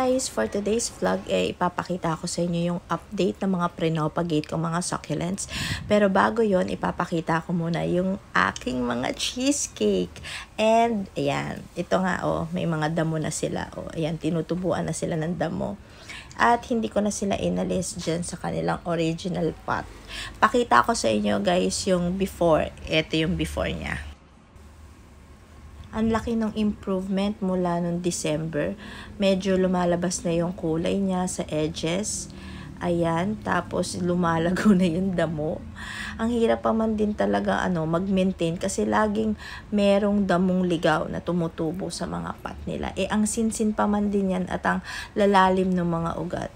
guys, for today's vlog ipapakita ko sa inyo yung update ng mga pre-propagate kong mga succulents. Pero bago yon, ipapakita ko muna yung aking mga cheesecake. And ayan, ito nga may mga damo na sila. Ayan, tinutubuan na sila ng damo. At hindi ko na sila inalis dyan sa kanilang original pot. Pakita ko sa inyo guys yung before. Ito yung before niya. Ang laki ng improvement mula nung December. Medyo lumalabas na yung kulay niya sa edges. Ayan, tapos lumalago na yung damo. Ang hirap pa man din talaga mag-maintain kasi laging merong damong ligaw na tumutubo sa mga pot nila. Ang sinsin pa man din yan at ang lalalim ng mga ugat.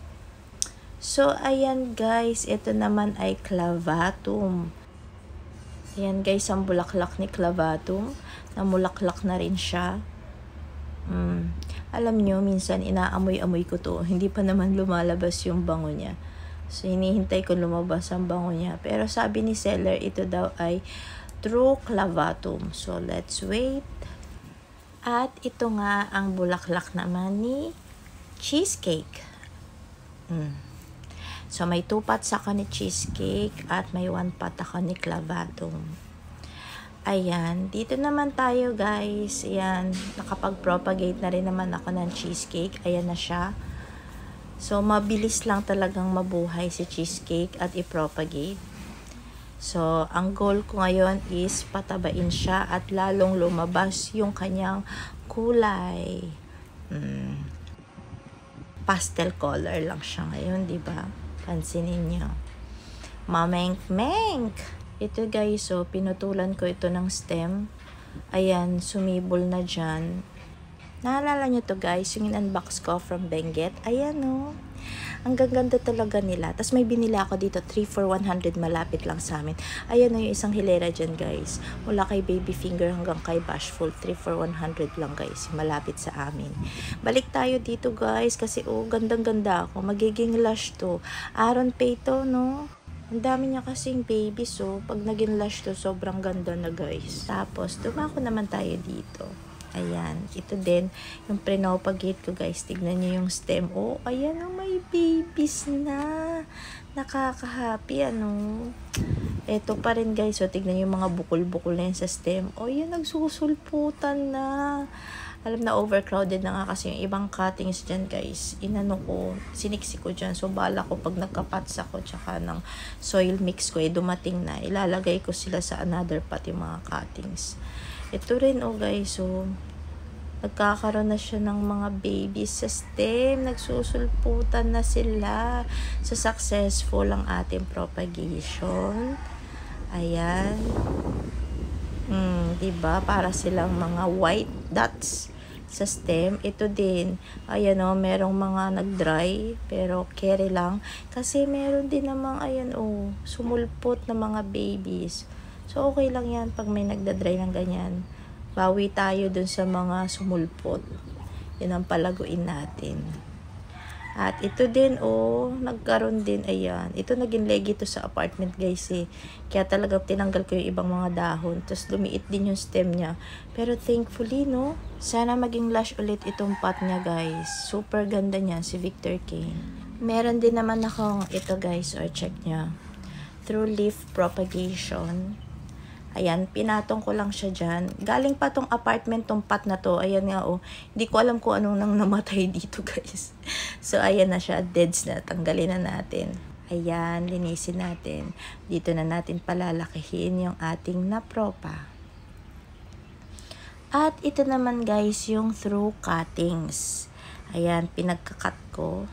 So, ayan guys, ito naman ay clavatum. Ayan guys, ang bulaklak ni clavatum. Namulaklak na rin siya. Alam nyo, minsan inaamoy-amoy ko to. Hindi pa naman lumalabas yung bango niya. So, hinihintay ko lumabas ang bango niya. Pero sabi ni seller, ito daw ay true clavatum. So, let's wait. At ito nga ang bulaklak naman ni cheesecake. So, may 2 pots ako ni cheesecake at may 1 pot ako ni clavatum. Ayan, dito naman tayo guys. Ayan, nakapag-propagate na rin naman ako ng cheesecake. Ayan na siya. So, mabilis lang talagang mabuhay si cheesecake at i-propagate. So, ang goal ko ngayon is patabain siya at lalong lumabas yung kanyang kulay. Pastel color lang siya ngayon, di ba? Pansinin nyo. Mameng-meng! Ito guys, pinutulan ko ito ng stem. Ayan, sumibol na dyan. Naalala nyo to guys, yung in-unbox ko from Benguet. Ayan ang gaganda talaga nila. Tapos may binili ako dito, 3 for 100, malapit lang sa amin. Ayan yung isang hilera dyan guys. Mula kay Baby Finger hanggang kay Bashful, 3 for 100 lang guys. Malapit sa amin. Balik tayo dito guys, kasi gandang-ganda ako. Magiging lush to. Aaron Pay to, no? Ang dami niya kasing babies, pag naging lush to, sobrang ganda na guys. Tapos, dumako naman tayo dito. Ayan, ito din, yung pre-propagate ko guys, tignan niyo yung stem. Ayan, may babies na. Nakaka-happy, Ito pa rin guys, tignan niyo yung mga bukol-bukol na yan sa stem. Ayan, nagsusulputan na. Alam na overcrowded na nga kasi yung ibang cuttings dyan guys. Siniksik ko dyan. So bala ko pag nagkapats ako tsaka ng soil mix ko dumating na. Ilalagay ko sila sa another pot yung mga cuttings. Ito rin guys. Nagkakaroon na siya ng mga babies sa stem. Nagsusulputan na sila. So successful ang ating propagation. Ayan. Diba? Para silang mga white dots sa stem. Ito din, ayan merong mga nag-dry, pero carry lang. Kasi meron din namang, sumulpot na mga babies. So, okay lang yan pag may nagda-dry ng ganyan. Bawi tayo dun sa mga sumulpot. Yun ang palaguin natin. At ito din, nagkaroon din, ayan. Ito naging legi to sa apartment guys Kaya talaga tinanggal ko yung ibang mga dahon. Tapos lumiit din yung stem niya. Pero thankfully, sana maging lush ulit itong pot niya guys. Super ganda niya, si Victor Kane. Meron din naman akong ito guys, check niya. Through leaf propagation. Ayan, pinatong ko lang siya dyan. Galing pa tong apartment, tong pot na to. Ayan nga, Hindi ko alam kung anong nang namatay dito, guys. So, ayan na siya. Deads na. Tanggalin na natin. Ayan, linisin natin. Dito na natin palalakihin yung ating napropa. At ito naman, guys, yung through cuttings. Ayan, pinagkakat ko.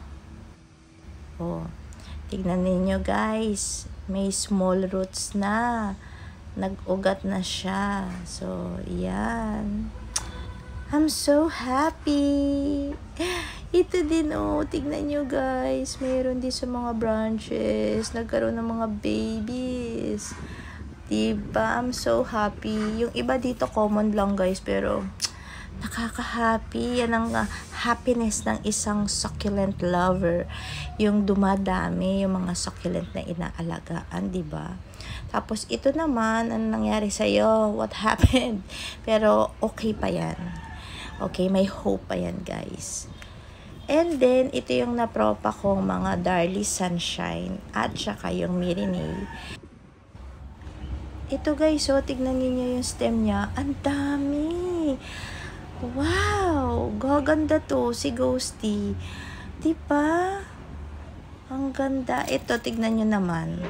Tignan ninyo, guys. May small roots na. Nag-ugat na siya. So, yan. I'm so happy. Ito din, tignan nyo guys. Mayroon din sa mga branches. Nagkaroon ng mga babies. Diba? I'm so happy. Yung iba dito common lang guys. Pero, nakaka-happy. Yan ang happiness ng isang succulent lover. Yung dumadami, yung mga succulent na inaalagaan, diba? Tapos, ito naman, ano nangyari sa'yo? What happened? Pero, okay pa yan. Okay, may hope pa yan, guys. And then, ito yung napropa kong mga Darlie Sunshine at saka yung Mirinay. Ito guys, so tignan niyo yung stem niya. Ang dami! Wow! Gaganda to, si Ghosty. Diba? Ang ganda. Ito, tignan nyo naman.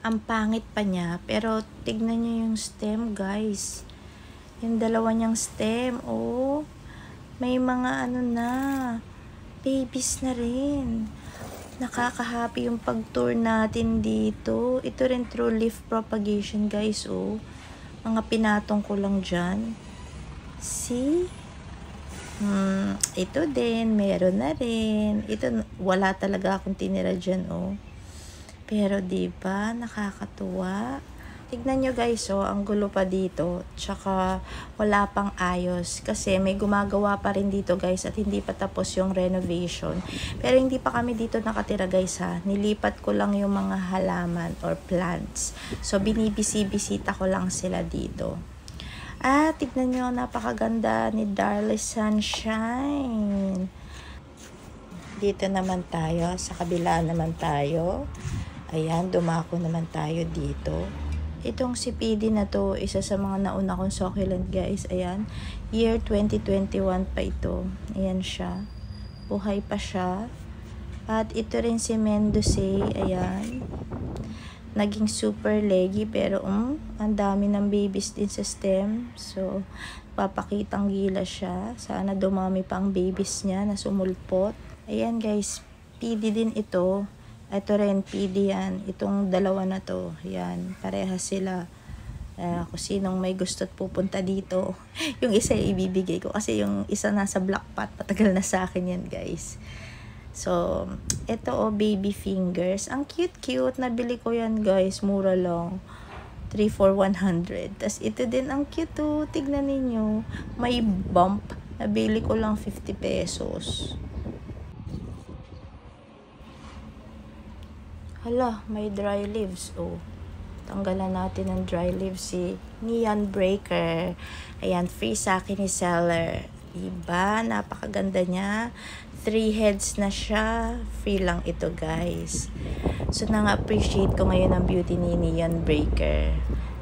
Ang pangit pa niya. Pero, tignan nyo yung stem, guys. Yung dalawa niyang stem. Oh, may mga ano na. Babies na rin. Nakaka-happy yung pag-tour natin dito. Ito rin through leaf propagation, guys. Oh, mga pinatong ko lang dyan. See? Ito din, meron na rin. Ito, wala talaga akong tinira dyan, oh. Pero, diba, nakakatuwa. Tignan nyo, guys, oh, ang gulo pa dito. Tsaka, wala pang ayos. Kasi, may gumagawa pa rin dito, guys, at hindi pa tapos yung renovation. Pero, hindi pa kami dito nakatira, guys, ha. Nilipat ko lang yung mga halaman or plants. So, binibisi-bisita ko lang sila dito. Tignan nyo, napakaganda ni Darlie Sunshine. Dito naman tayo, sa kabila naman tayo. Ayan, dumako naman tayo dito. Itong si PD na to, isa sa mga nauna kong succulent, guys. Ayan, year 2021 pa ito. Ayan siya. Buhay pa siya. At ito rin si Mendoza, ayan. Naging super leggy pero ang dami ng babies din sa stem. So, papakitang gila siya. Sana dumami pa ang babies niya na sumulpot. Ayan guys, PD din ito. Ito rin, PD yan. Itong dalawa na to. Ayan, parehas sila. Kung sinong may gusto't pupunta dito. Yung isa ibibigay ko kasi yung isa nasa black pot. Patagal na sa akin yan guys. So, ito baby fingers. Ang cute-cute. Nabili ko yan guys. Mura lang. 3 for 100. Tas ito din ang cute oh. Tignan ninyo. May bump. Nabili ko lang 50 pesos. Hala, may dry leaves oh. Tanggalan natin ng dry leaves si Neon Breaker. Ayan, free sa akin ni seller. Diba? Napakaganda niya. 3 heads na siya. Free lang ito guys. So, nang-appreciate ko ngayon ang beauty ni Neon Breaker.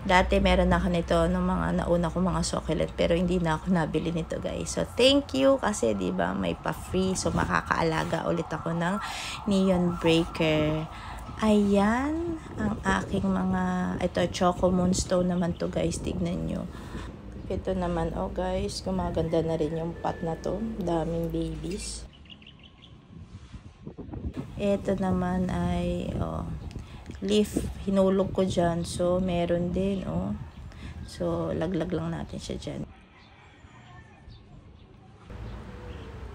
Dati meron ako nito ng mga nauna ko mga succulent pero hindi na ako nabili nito guys. So, thank you kasi diba may pa-free. So, makakaalaga ulit ako ng Neon Breaker. Ayan. Ang aking mga, ito, Choco Moonstone naman to guys. Tignan nyo. Ito naman, oh guys, gumaganda na rin yung pot na to. Daming babies. Ito naman ay, leaf. Hinulog ko dyan. So, meron din, oh. So, laglag lang natin siya dyan.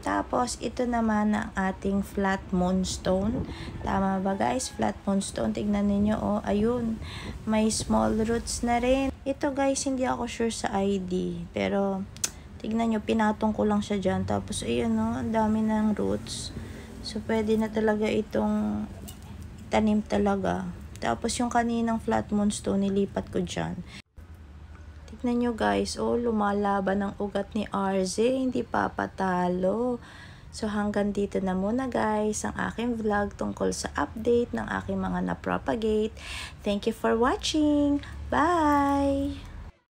Tapos, ito naman ang ating flat moonstone. Tama ba guys? Flat moonstone. Tignan ninyo, oh. Ayun. May small roots na rin. Ito guys, hindi ako sure sa ID. Pero, tignan nyo, pinatong ko lang siya dyan. Tapos, ayun, oh. Ang dami ng roots. So, pwede na talaga itong tanim talaga. Tapos, yung kaninang flat moonstone, nilipat ko dyan. Tignan nyo guys, oh, lumalaban ang ugat ni RZ, hindi papatalo. So, hanggang dito na muna guys, ang aking vlog tungkol sa update ng aking mga na-propagate. Thank you for watching. Bye!